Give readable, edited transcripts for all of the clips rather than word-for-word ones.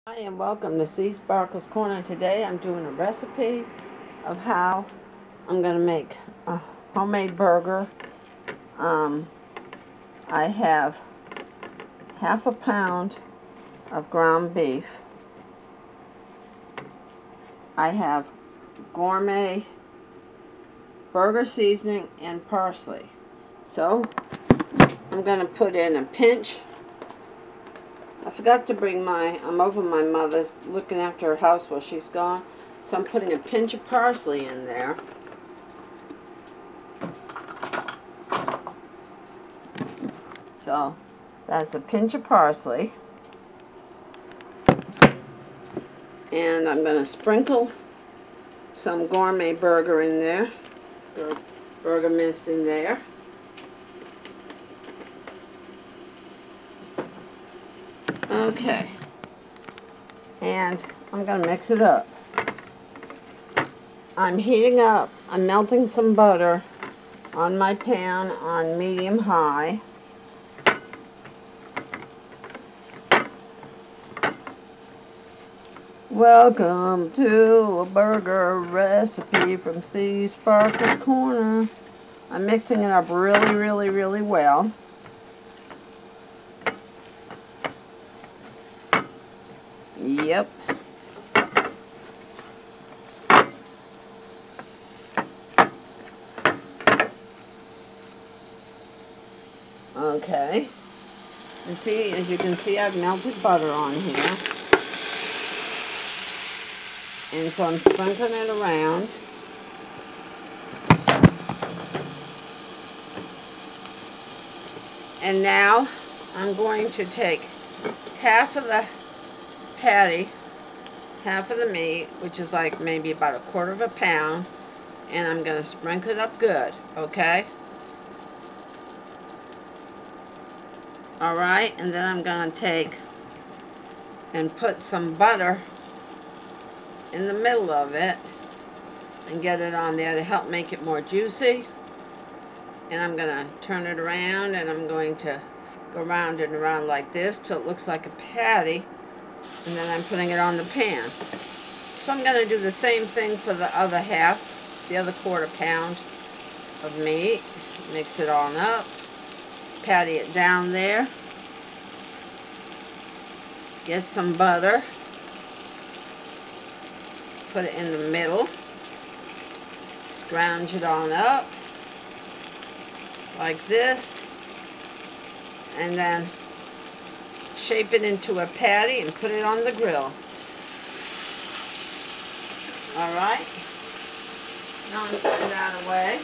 Hi and welcome to Seasparkles Corner. Today I'm doing a recipe of how I'm going to make a homemade burger. I have half a pound of ground beef. I have gourmet burger seasoning and parsley. So I'm going to put in a pinch. I forgot to bring I'm over my mother's looking after her house while she's gone. So I'm putting a pinch of parsley in there. So that's a pinch of parsley. And I'm going to sprinkle some gourmet burger in there. Burger mince in there. Okay. And I'm going to mix it up. I'm melting some butter on my pan on medium-high. Welcome to a burger recipe from Seasparkles Corner. I'm mixing it up really well. Yep. Okay. And see, as you can see, I've melted butter on here. And so I'm sprinkling it around. And now I'm going to take half of the patty, half of the meat, which is like maybe about 1/4 of a pound, and I'm going to sprinkle it up good, okay? Alright, and then I'm going to take and put some butter in the middle of it and get it on there to help make it more juicy. And I'm going to turn it around, and I'm going to go round and around like this till it looks like a patty, and then I'm putting it on the pan. So I'm going to do the same thing for the other half, the other 1/4 pound of meat. Mix it all up, patty it down there, get some butter, put it in the middle, scrounge it on up like this, and then shape it into a patty and put it on the grill. Alright, now I'm putting that away.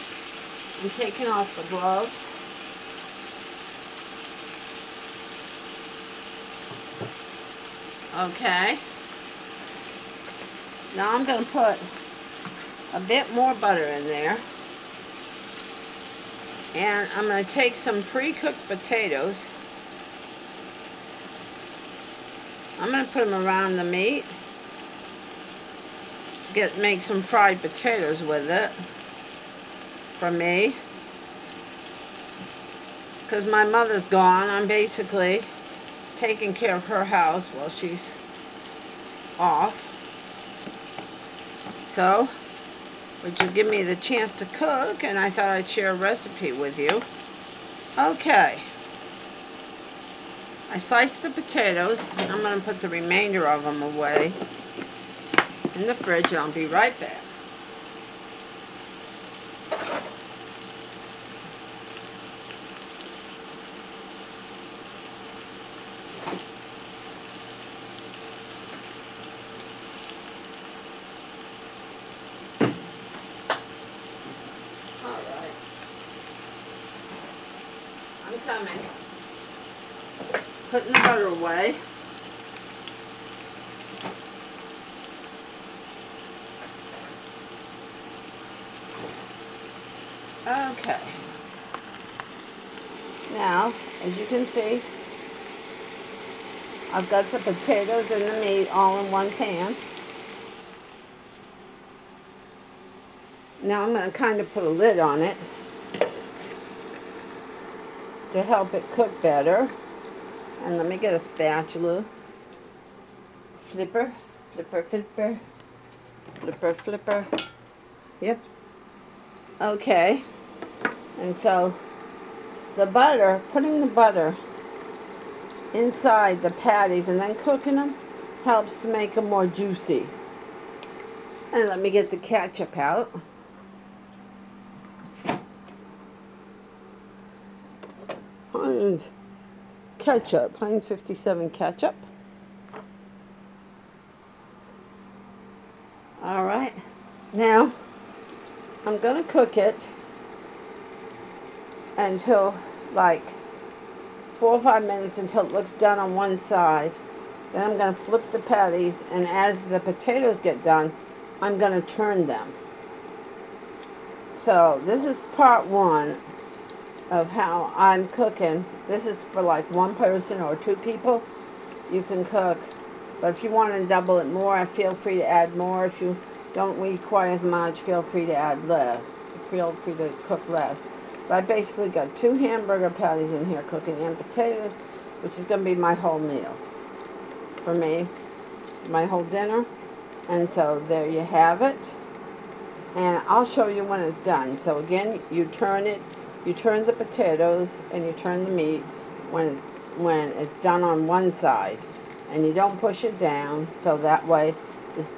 I'm taking off the gloves. Okay, now I'm going to put a bit more butter in there. And I'm going to take some pre-cooked potatoes. I'm going to put them around the meat. Make some fried potatoes with it for me. Because my mother's gone, I'm basically taking care of her house while she's off. So, which will give me the chance to cook, and I thought I'd share a recipe with you. Okay. I sliced the potatoes. I'm going to put the remainder of them away in the fridge, and I'll be right back. Alright. I'm coming. Putting the butter away. Okay. Now, as you can see, I've got the potatoes and the meat all in one pan. Now I'm going to kind of put a lid on it to help it cook better. And let me get a spatula. Flipper, flipper, flipper, flipper, flipper. Yep. Okay. And so the butter, putting the butter inside the patties and then cooking them helps to make them more juicy. And let me get the ketchup out. And ketchup, Heinz 57 ketchup. Alright, now I'm going to cook it until like 4 or 5 minutes until it looks done on one side. Then I'm going to flip the patties, and as the potatoes get done, I'm going to turn them. So this is part one of how I'm cooking. This is for like one person or two people. You can cook, but if you want to double it more, feel free to add more. If you don't require as much, feel free to add less. Feel free to cook less. But I basically got 2 hamburger patties in here cooking and potatoes, which is going to be my whole meal for me, my whole dinner. And so there you have it. And I'll show you when it's done. So again, you turn the potatoes and you turn the meat when it's done on one side. And you don't push it down, so that way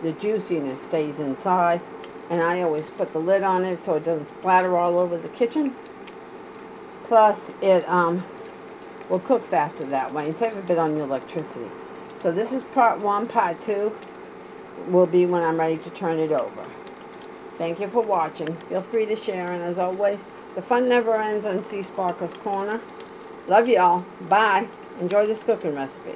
the juiciness stays inside. And I always put the lid on it so it doesn't splatter all over the kitchen. Plus, it will cook faster that way and save a bit on your electricity. So this is part one. Part two will be when I'm ready to turn it over. Thank you for watching. Feel free to share, and as always, the fun never ends on Seasparkles Corner. Love y'all. Bye. Enjoy this cooking recipe.